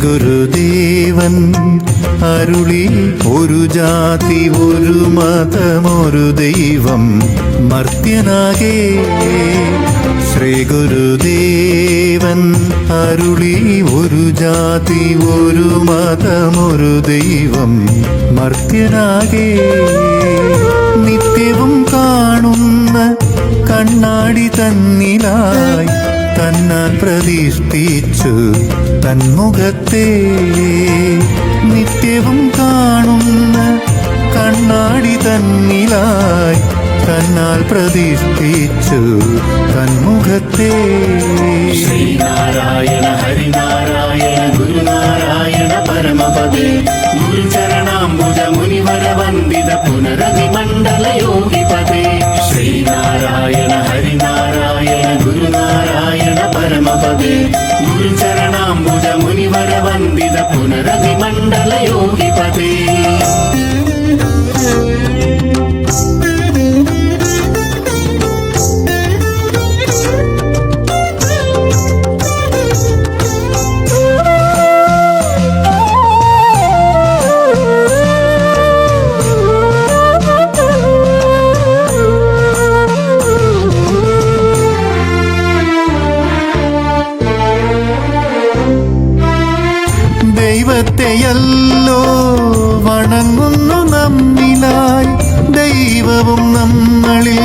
ഗുരുദേവൻ അരുളി ഒരു ജാതി ഒരു മതമൊരു ദൈവം മർത്യനാകെ. ശ്രീ ഗുരുദേവൻ അരുളി ഒരു ജാതി ഒരു മതമൊരു ദൈവം മർത്യനാകെ. നിത്യവും കാണുന്ന കണ്ണാടി തന്നിലായി തന്നാൽ പ്രതിഷ്ഠിച്ചു തന്മുഖത്തെ. നിത്യവും കാണുന്ന കണ്ണാടി തന്നിലായി തന്നാൽ പ്രതിഷ്ഠിച്ചു തന്മുഖത്തെ. ശ്രീനാരായണ ഹരിനാരായണ ഗുരുനാരായണ പരമപദേ ഗുരുചരണാംബുജ മുനിവര വന്ദിത പുനരതിമണ്ഡല യോഗിപദേ. ശ്രീനാരായണ ഹരിനാരായണ ഗുരുനാരായണ പരമപദേ ഗുരുചരണാംബുജ മുനിവര വന്ദിത പുനരതിമണ്ഡല യോഗിപദേ. ദൈവത്തെയല്ലോ വണങ്ങുന്നു നമ്മിലായി ദൈവവും നമ്മളിൽ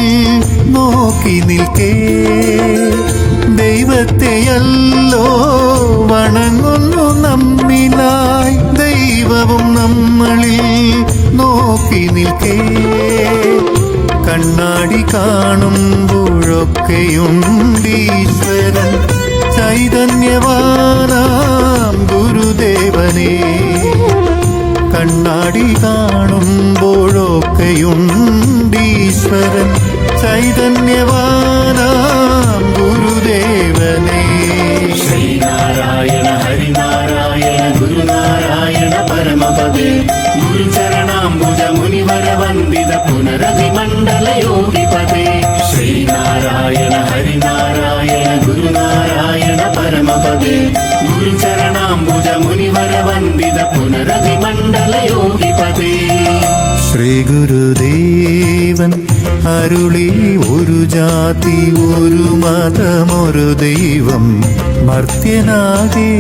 നോക്കി നിൽക്കേ. ദൈവത്തെയല്ലോ വണങ്ങുന്നു നമ്മിലായി ദൈവവും നമ്മളിൽ നോക്കി നിൽക്കേ. കണ്ണാടി കാണുമ്പോഴൊക്കെയുണ്ടീശ്വരൻ ചൈതന്യവാനാം ഗുരുദേവനേ. കണ്ണാടി കാണുമ്പോഴൊക്കെയുണ്ടീശ്വരൻ ചൈതന്യവാനാം ഗുരുദേവനേ. ശ്രീനാരായണ ഹരിനാരായണ ഗുരുനാരായണ പരമപദേ ഗുരുചരണാംബുജ മുനിവര വന്ദിത പുനരതിമണ്ഡല യോഗിപദേ. ശ്രീനാരായണ ഹരിനാരായണ ഗുരുനാരായണ പരമപദേ ഗുരുചരണാംബുജ മുനിവര വന്ദിത പുനരതിമണ്ഡല യോഗിപദേ. ശ്രീ ഗുരുദേവൻ അരുളി ഒരു ജാതി ഒരു മതമൊരു ദൈവം മർത്യനാകെ.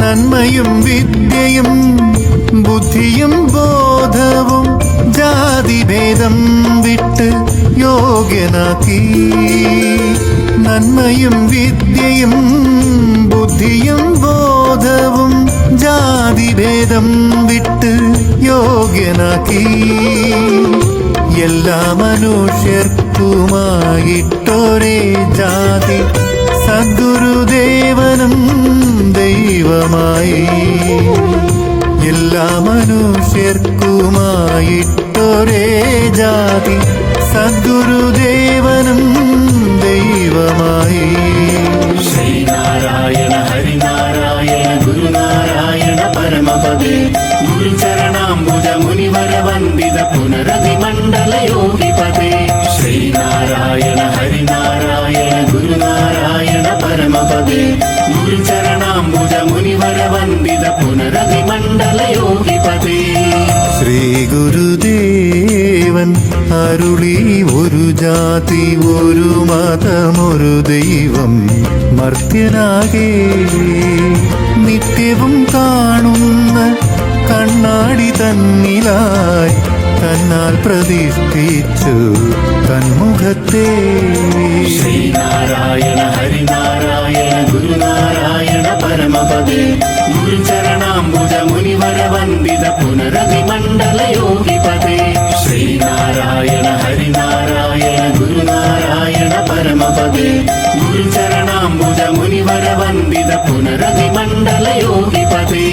നന്മയും വിദ്യയും ബുദ്ധിയും ബോധവും ജാതിഭേദം വിട്ട് യോഗ്യനാക്കി. നന്മയും വിദ്യയും ബുദ്ധിയും ബോധവും ജാതിഭേദം വിട്ട് യോഗ്യനാക്കി. എല്ലാ മനുഷ്യർക്കുമായിട്ടൊരേ ജാതി സദ്ഗുരുദേവനും ദൈവമായി. എല്ലാ മനുഷ്യർക്കുമായിട്ടൊരേ ജാതി സദ്ഗുരുദേവനും ദൈവമായി. ശ്രീനാരായണ ഹരിനാരായണ ഗുരുനാരായണ പരമപദേ ഗുരുചരണാംബുജ മുനിവര വന്ദിത പുനരതിമണ്ഡല യോഗിപദേ. ശ്രീനാരായണ ഹരിനാരായണ ഗുരുനാരായണ പരമപദേ ഗുരുചരണാംബുജ മുനിവര വന്ദിത പുനരതിമണ്ഡല യോഗിപദേ. ശ്രീ ഗുരുദേവൻ അരുളി ഒരു ജാതി ഒരു മതമൊരു ദൈവം മർത്യനാകെ. നിത്യവും കാണുന്ന കണ്ണാടി തന്നിലായി തന്നാൽ പ്രതിഷ്ഠിച്ചു തന്മുഖത്തെ. ശ്രീനാരായണ ഹരിനാരായണ ഗുരുനാരായണ പരമപദേ ഗുരുചരണാംബുജ മുനിവര വന്ദിത പുനരതിമണ്ഡല യോഗിപദേ. ശ്രീനാരായണ ഹരിനാരായണ ഗുരുനാരായണ പരമപദേ ഗുരുചരണാംബുജ മുനിവര വന്ദിത പുനരതിമണ്ഡല യോഗിപദേ.